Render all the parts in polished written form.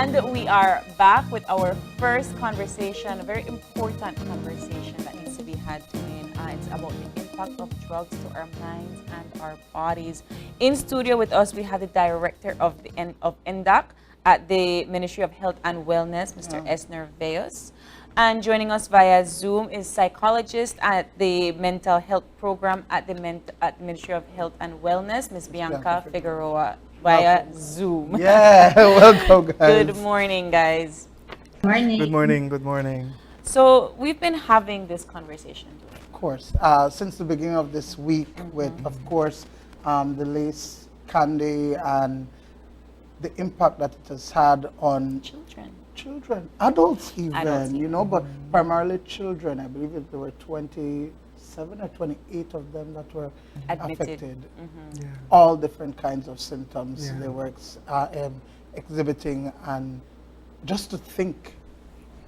And we are back with our first conversation, a very important conversation that needs to be had today. It's about the impact of drugs to our minds and our bodies. In studio with us, we have the director of NDACC at the Ministry of Health and Wellness, Mr. Esner Vellos. And joining us via Zoom is psychologist at the mental health program at the Ministry of Health and Wellness, Ms. Bianca Figueroa, via Zoom. Yeah, welcome, guys. Good morning, guys. Morning. Good morning. Good morning. So we've been having this conversation today. Of course, since the beginning of this week, with of course the lace candy and the impact that it has had on children, adults even, you know, but primarily children. I believe there were 27 or 28 of them that were affected. All different kinds of symptoms they were exhibiting, and just to think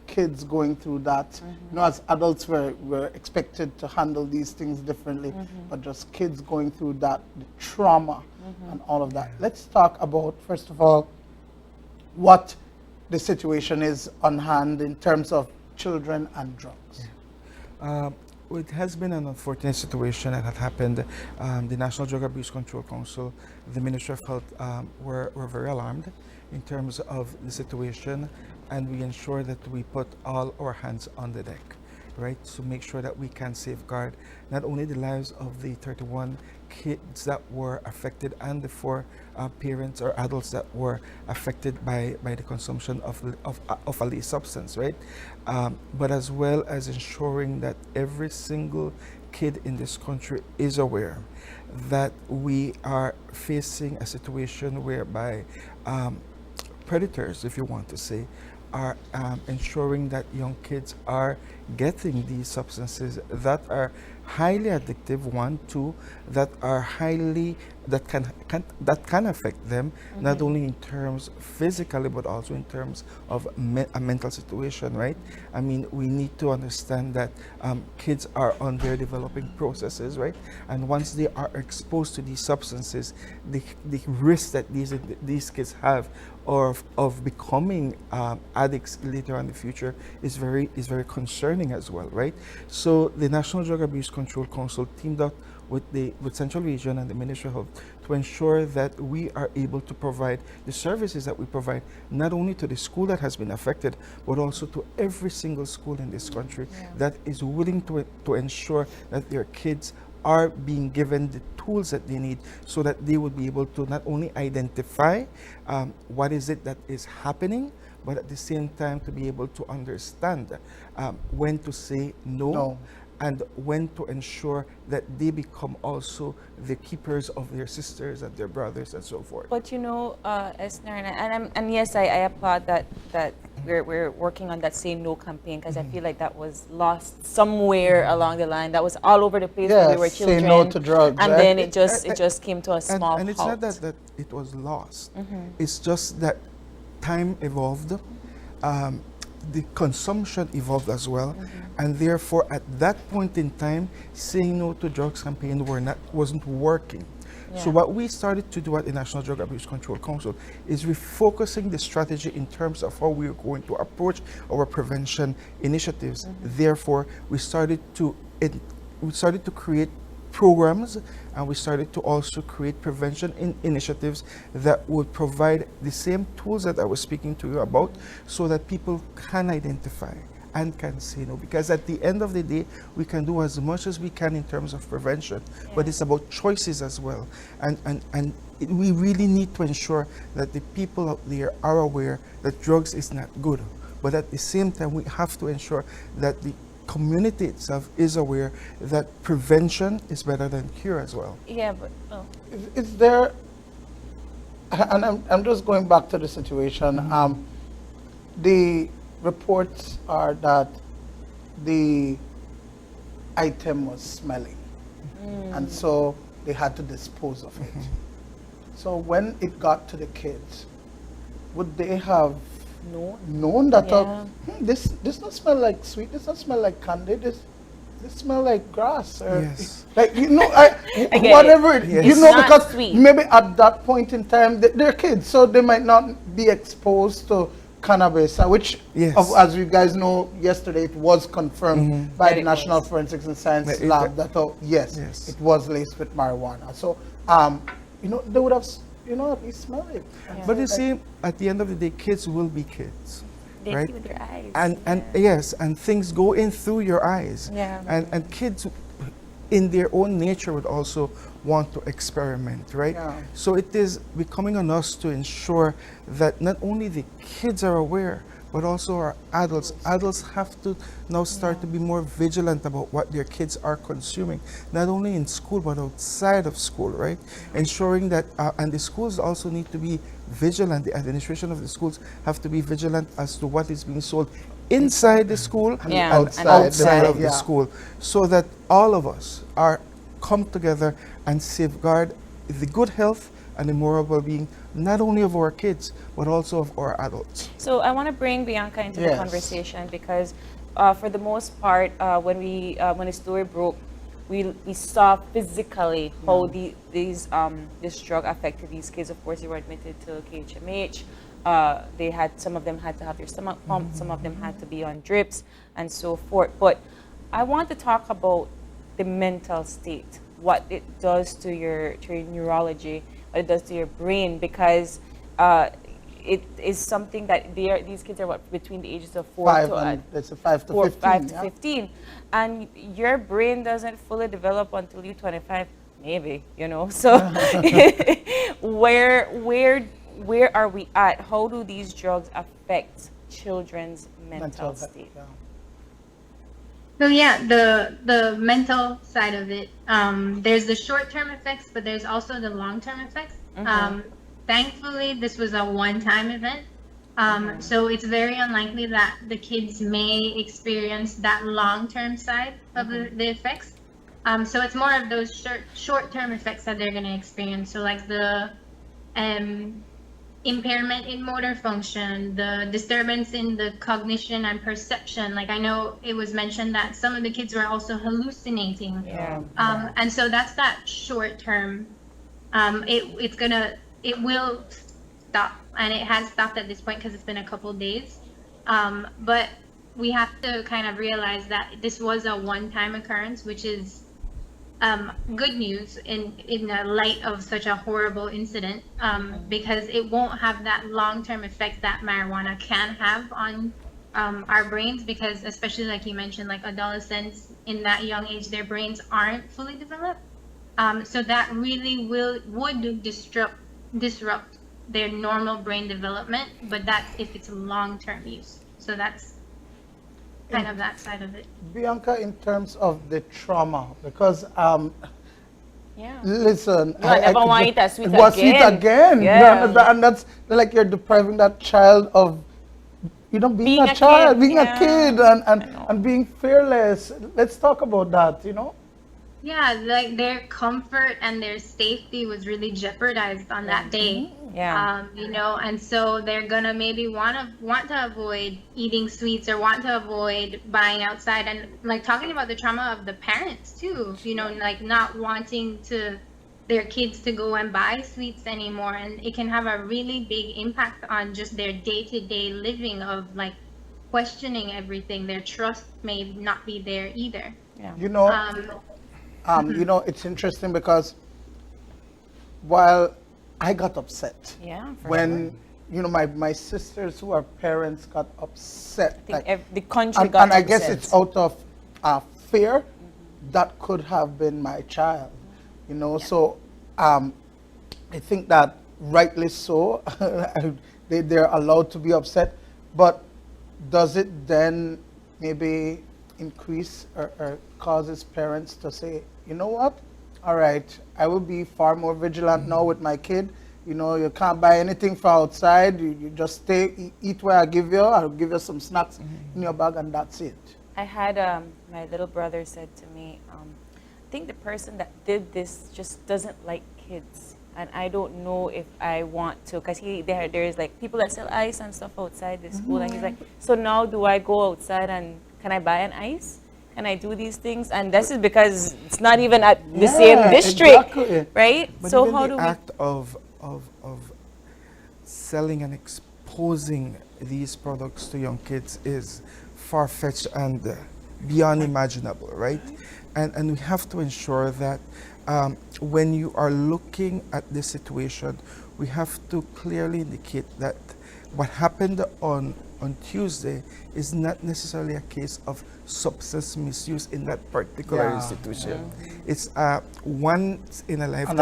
kids going through that, you know, as adults we're expected to handle these things differently, but just kids going through that, the trauma and all of that. Let's talk about, first of all, what the situation is on hand in terms of children and drugs. It has been an unfortunate situation that had happened. The National Drug Abuse Control Council, the Ministry of Health were very alarmed in terms of the situation, and we ensure that we put all our hands on the deck, right, to make sure that we can safeguard not only the lives of the 31 kids that were affected and the 4 parents or adults that were affected by the consumption of a laced substance, right, but as well as ensuring that every single kid in this country is aware that we are facing a situation whereby predators, if you want to say, are ensuring that young kids are getting these substances that are highly addictive, one, two, that are highly, that can affect them, not only in terms physically, but also in terms of a mental situation, right? I mean, we need to understand that kids are on their developing processes, right? And once they are exposed to these substances, the risk that these kids have of becoming addicts later on in the future is very concerning as well, right? So the National Drug Abuse Control Council teamed up with Central Region and the Ministry of Health to ensure that we are able to provide the services that we provide not only to the school that has been affected, but also to every single school in this country that is willing to ensure that their kids are being given the tools that they need so that they would be able to not only identify what is it that is happening, but at the same time to be able to understand when to say no, and when to ensure that they become also the keepers of their sisters and their brothers and so forth. But you know, Esner, and yes, I applaud that we're working on that Say No campaign, because I feel like that was lost somewhere along the line. That was all over the place when we were children. Say no to drugs, and right? then it just came to a small and it's halt. not that it was lost. It's just that time evolved. The consumption evolved as well, and therefore at that point in time, saying no to drugs campaign wasn't working. So what we started to do at the National Drug Abuse Control Council is refocusing the strategy in terms of how we're going to approach our prevention initiatives. Therefore, we started to create programs, and we started to also create prevention initiatives that would provide the same tools that I was speaking to you about, so that people can identify and can say no. Because at the end of the day, we can do as much as we can in terms of prevention, but it's about choices as well. And we really need to ensure that the people out there are aware that drugs is not good. But at the same time, we have to ensure that the community itself is aware that prevention is better than cure as well. Yeah, but Is there, and I'm just going back to the situation, the reports are that the item was smelling, and so they had to dispose of it. So when it got to the kids, would they have known that this does not smell like sweet, this doesn't smell like candy, this smell like grass, or like, you know, whatever it, you know, because maybe at that point in time they're kids, so they might not be exposed to cannabis, which, Yes. as you guys know, yesterday it was confirmed by That the it National was. Forensics and Science That it- Lab that, yes, Yes. it was laced with marijuana. So, they would have, at least smelled it. Yeah. But you see, at the end of the day, kids will be kids, They right? see with their eyes. And yes, and things go in through your eyes. Yeah. And kids, in their own nature, would also want to experiment, right? Yeah. So it is becoming on us to ensure that not only the kids are aware, but also our adults. Adults have to now start to be more vigilant about what their kids are consuming, not only in school, but outside of school, right? Ensuring that, and the schools also need to be vigilant. The administration of the schools have to be vigilant as to what is being sold inside the school Yeah, and and outside of yeah. the school, so that all of us are come together and safeguard the good health and the moral well-being, not only of our kids, but also of our adults. So I want to bring Bianca into the Yes. conversation because, for the most part, when the story broke, we saw physically how this drug affected these kids. Of course, they were admitted to KHMH. Some of them had to have their stomach pumped. Some of them had to be on drips and so forth. But I want to talk about the mental state, what it does to your neurology, what it does to your brain, because it is something that these kids are between the ages of 5 to 15. 5 to yeah. 15, and your brain doesn't fully develop until you're 25, maybe, So where are we at? How do these drugs affect children's mental state? Yeah. So yeah, the mental side of it, there's the short-term effects, but there's also the long-term effects. Thankfully, this was a one-time event, so it's very unlikely that the kids may experience that long-term side of the effects. So it's more of those short-term effects that they're going to experience. So like the impairment in motor function, the disturbance in the cognition and perception. Like I know it was mentioned that some of the kids were also hallucinating. Yeah. And so that's that short term. It will stop, and it has stopped at this point because it's been a couple days. But we have to kind of realize that this was a one-time occurrence, which is good news in the light of such a horrible incident, because it won't have that long-term effect that marijuana can have on our brains, because especially like you mentioned, like adolescents in that young age, their brains aren't fully developed. So that really would disrupt their normal brain development, but that's if it's long-term use. So that's kind of that side of it. Bianca, in terms of the trauma, because Yeah. listen, No, I never want it as sweet it was again. sweet again. Yeah. And that's like you're depriving that child of, being a a child, kid, being yeah. a kid, I know. and being fearless. Let's talk about that. Yeah, like their comfort and their safety was really jeopardized on that day. Yeah. And so they're gonna maybe want to avoid eating sweets or want to avoid buying outside, and like talking about the trauma of the parents too. Like not wanting their kids to go and buy sweets anymore, and it can have a really big impact on just their day-to-day living of like questioning everything. Their trust may not be there either. Yeah. It's interesting because while I got upset Yeah. for when my sisters who are parents got upset, sure. I think the country and got I guess upset. it's out of fear that could have been my child, So I think that rightly so, they're allowed to be upset, but does it then maybe increase or causes parents to say, you know what? All right, I will be far more vigilant now with my kid. You can't buy anything from outside. You just eat where I give you. I'll give you some snacks in your bag, and that's it. I had my little brother said to me, I think the person that did this just doesn't like kids, and I don't know if I want to, because there's like people that sell ice and stuff outside the school, and he's like, so now do I go outside and can I buy an ice? Can I do these things? And this is because it's not even at the same district, exactly. right? But so even how the do act of selling and exposing these products to young kids is far-fetched and beyond imaginable, right? And we have to ensure that when you are looking at this situation, we have to clearly indicate that what happened on Tuesday is not necessarily a case of substance misuse in that particular Yeah. institution. It's a once in a lifetime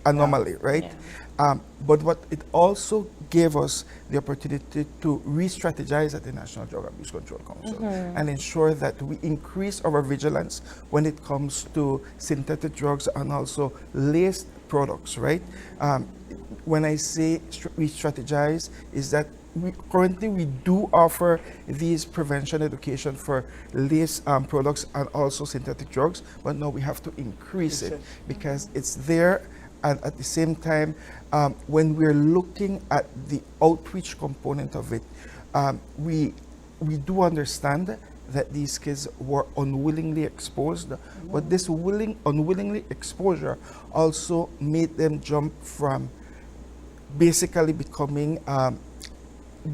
anomaly. right? Yeah. But what it also gave us the opportunity to re-strategize at the National Drug Abuse Control Council and ensure that we increase our vigilance when it comes to synthetic drugs and also laced products, right? When I say re-strategize, is that currently we do offer these prevention education for laced products and also synthetic drugs, but now we have to increase it because it's there. And at the same time, when we're looking at the outreach component of it, we do understand that these kids were unwillingly exposed, but this unwillingly exposure also made them jump from basically becoming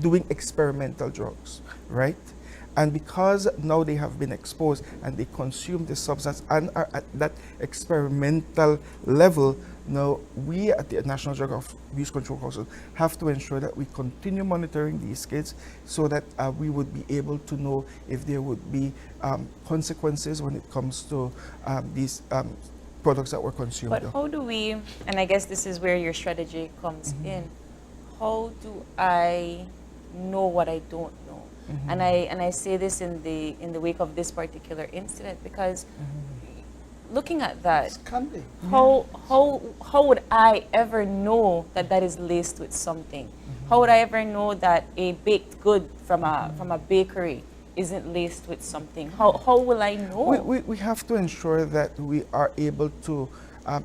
doing experimental drugs, right? And because now they have been exposed and they consume the substance and are at that experimental level, now we at the National Drug Abuse Control Council have to ensure that we continue monitoring these kids so that we would be able to know if there would be consequences when it comes to these products that were consumed. But how do we, and I guess this is where your strategy comes in, how do I know what I don't know? And I say this in the wake of this particular incident because looking at that, how would I ever know that that is laced with something? How would I ever know that a baked good from a bakery isn't laced with something? How will I know? We have to ensure that we are able to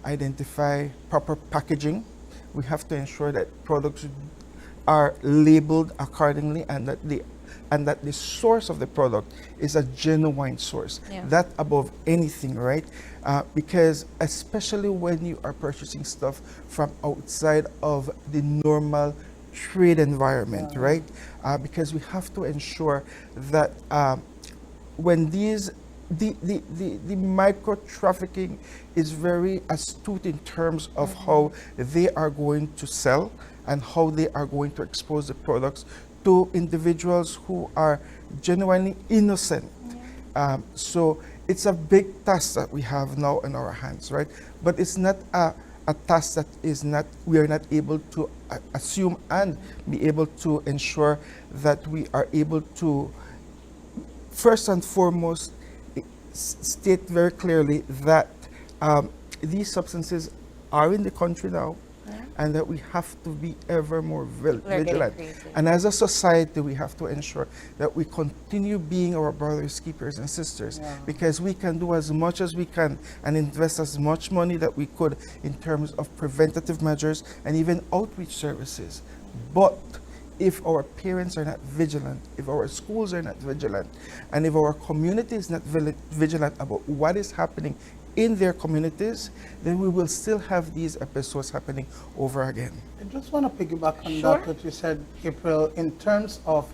identify proper packaging. We have to ensure that products are labeled accordingly and that the source of the product is a genuine source. Yeah. That above anything, right? Because especially when you are purchasing stuff from outside of the normal trade environment, right? Because we have to ensure that when the micro trafficking is very astute in terms of how they are going to sell and how they are going to expose the products to individuals who are genuinely innocent. So it's a big task that we have now in our hands, right? But it's not a task that we are not able to assume and be able to ensure that we are able to, first and foremost, state very clearly that these substances are in the country now, and that we have to be ever more vigilant. And as a society, we have to ensure that we continue being our brothers, keepers, and sisters, because we can do as much as we can and invest as much money that we could in terms of preventative measures and even outreach services. But if our parents are not vigilant, if our schools are not vigilant, and if our community is not vigilant about what is happening in their communities, then we will still have these episodes happening over again. I just want to piggyback on that what you said, April, in terms of,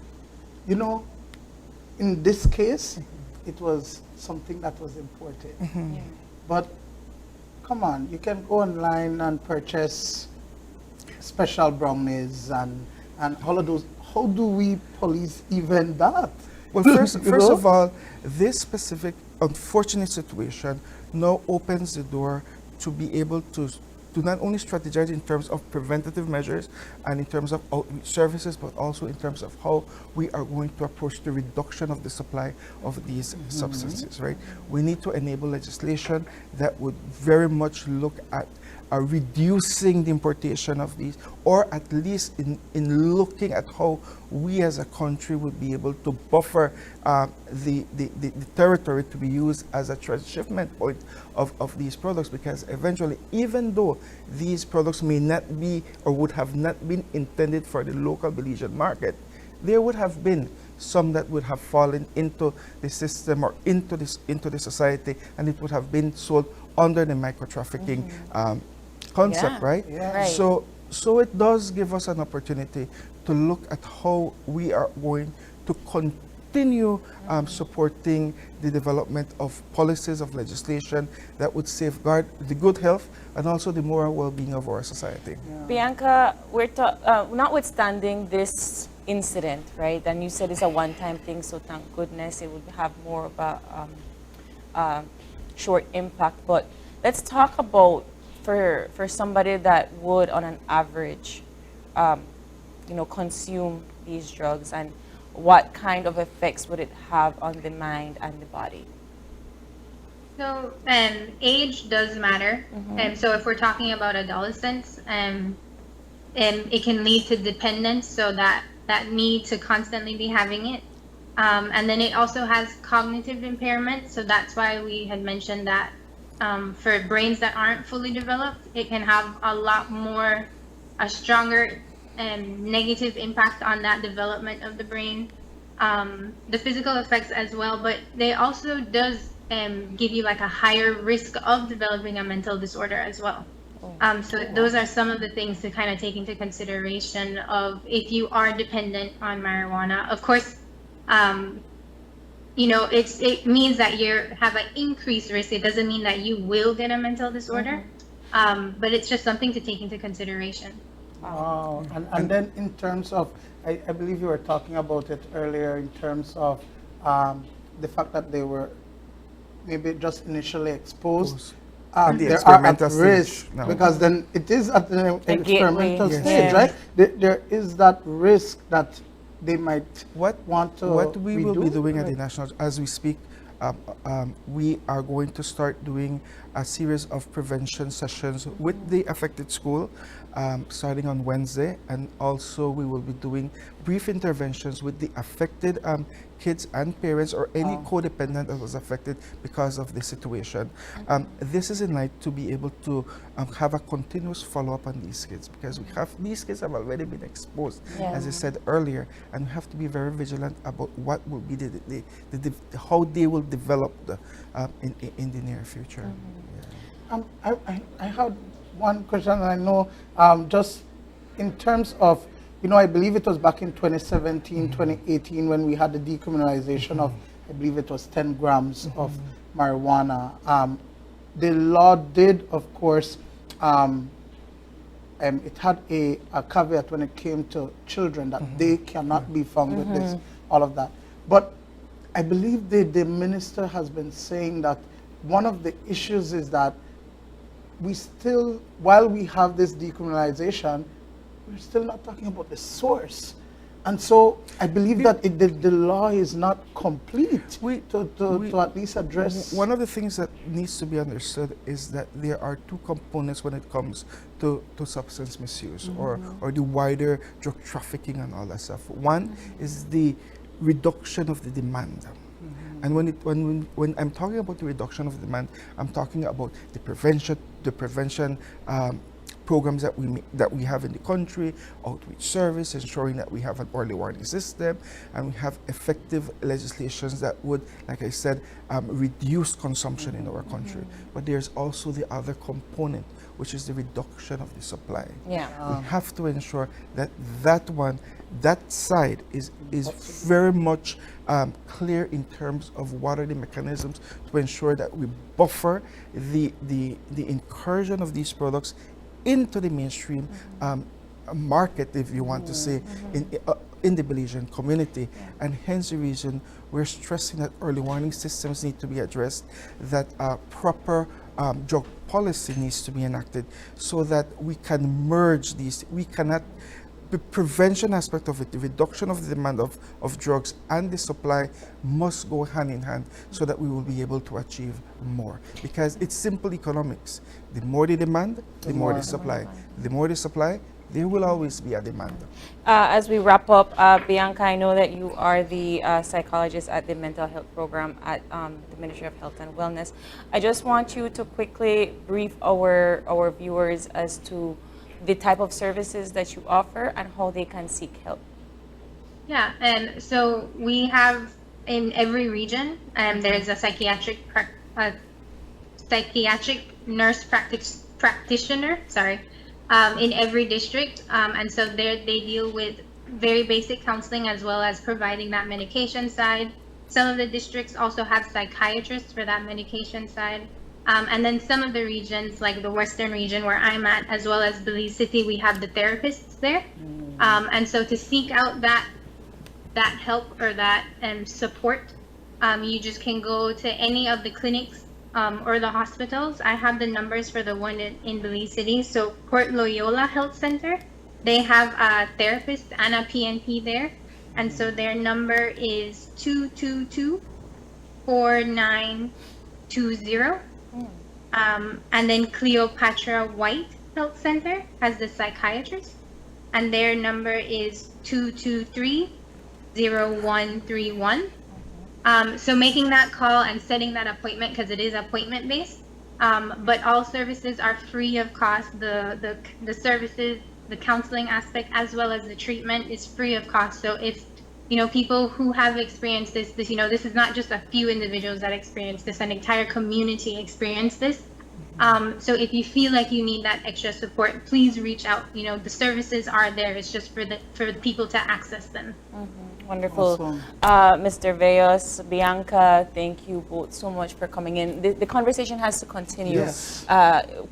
in this case, it was something that was imported. But come on, you can go online and purchase special brownies and all of those. How do we police even that? Well, first of all, this specific unfortunate situation now opens the door to be able to not only strategize in terms of preventative measures and in terms of outreach services, but also in terms of how we are going to approach the reduction of the supply of these substances, right? We need to enable legislation that would very much look at reducing the importation of these, or at least in looking at how we as a country would be able to buffer the territory to be used as a transshipment point of these products, because eventually, even though these products may not be or would have not been intended for the local Belizean market, there would have been some that would have fallen into the system or into the society, and it would have been sold under the micro-trafficking concept, right? Yeah. Right. So it does give us an opportunity to look at how we are going to continue supporting the development of policies of legislation that would safeguard the good health and also the moral well-being of our society. Bianca, notwithstanding this incident, right? And you said it's a one-time thing, so thank goodness it would have more of a short impact. But let's talk about for somebody that would, on an average, consume these drugs, and what kind of effects would it have on the mind and the body? So, age does matter. So if we're talking about adolescents, it can lead to dependence, so that need to constantly be having it. And then it also has cognitive impairment. So that's why we had mentioned that for brains that aren't fully developed, it can have a stronger negative impact on that development of the brain. The physical effects as well, but they also does give you like a higher risk of developing a mental disorder as well. So those are some of the things to kind of take into consideration of if you are dependent on marijuana. Of course, it means that you have an increased risk. It doesn't mean that you will get a mental disorder, but it's just something to take into consideration. Wow. And then in terms of, I believe you were talking about it earlier in terms of the fact that they were maybe just initially exposed. The they are at experimental risk stage now. because then it is at the experimental gateway. stage, Yes. right? There is that risk that they might want to What we will be doing at the right? National, as we speak, we are going to start doing a series of prevention sessions with the affected school starting on Wednesday, and also we will be doing brief interventions with the affected kids and parents or any codependent that was affected because of the situation. This is in light to be able to have a continuous follow-up on these kids, because these kids have already been exposed, as I said earlier, and we have to be very vigilant about what will be how they will develop in the near future. I had one question, and I know just in terms of, I believe it was back in 2017, 2018 when we had the decriminalization of, I believe it was 10 grams of marijuana. The law did, of course, it had a caveat when it came to children that they cannot be found with this, all of that. But I believe the minister has been saying that one of the issues is that we still, while we have this decriminalization, we're still not talking about the source. And so I believe that the law is not complete to at least address. One of the things that needs to be understood is that there are two components when it comes to substance misuse or the wider drug trafficking and all that stuff. One is the reduction of the demand. And when I'm talking about the reduction of demand, I'm talking about the prevention programs that we have in the country, outreach service, ensuring that we have an early warning system, and we have effective legislations that would, like I said, reduce consumption in our country. But there's also the other component, which is the reduction of the supply. We have to ensure that that side is very much clear in terms of what are the mechanisms to ensure that we buffer the incursion of these products into the mainstream market, if you want to say, in the Belizean community. And hence the reason we're stressing that early warning systems need to be addressed, that proper drug policy needs to be enacted so that we can merge these. We cannot, the prevention aspect of it, the reduction of the demand of drugs and the supply must go hand in hand so that we will be able to achieve more. Because it's simple economics. The more the demand, the more the supply. The more the supply, there will always be a demand. As we wrap up, Bianca, I know that you are the psychologist at the mental health program at the Ministry of Health and Wellness. I just want you to quickly brief our viewers as to the type of services that you offer and how they can seek help. Yeah, and so we have in every region, there's a psychiatric nurse practitioner, in every district, and so there they deal with very basic counseling as well as providing that medication side. Some of the districts also have psychiatrists for that medication side. And then some of the regions, like the Western region where I'm at, as well as Belize City, we have the therapists there. And so to seek out that help or that support, you just can go to any of the clinics or the hospitals. I have the numbers for the one in Belize City. So Port Loyola Health Center, they have a therapist and a PNP there. And so their number is 222-4920. And then Cleopatra White Health Center has the psychiatrist, and their number is 223-0131. So making that call and setting that appointment, because it is appointment based, but all services are free of cost. The services, the counseling aspect, as well as the treatment is free of cost. So if people who have experienced this, this is not just a few individuals that experience this, an entire community experience this. So if you feel like you need that extra support, please reach out. The services are there. It's just for people to access them. Wonderful. Awesome. Mr. Vellos, Bianca, thank you both so much for coming in. The conversation has to continue. Yes.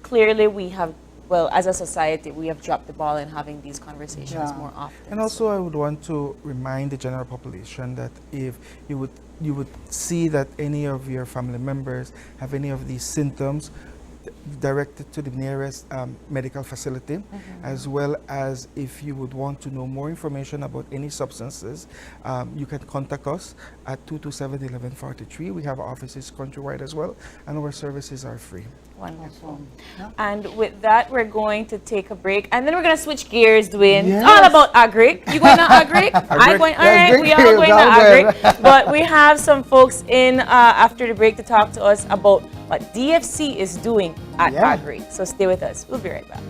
Clearly, we have, as a society, we have dropped the ball in having these conversations more often. And also, I would want to remind the general population that if you would see that any of your family members have any of these symptoms, directed to the nearest medical facility, as well as if you would want to know more information about any substances, you can contact us at 227-1143. We have offices countrywide as well, and our services are free. Wonderful. And with that, we're going to take a break, and then we're going to switch gears, Dwayne. Yes. It's all about agric. You going to agric? I'm going. All right, Agric we are going to is agric. But we have some folks in after the break to talk to us about what DFC is doing at agric. So stay with us. We'll be right back.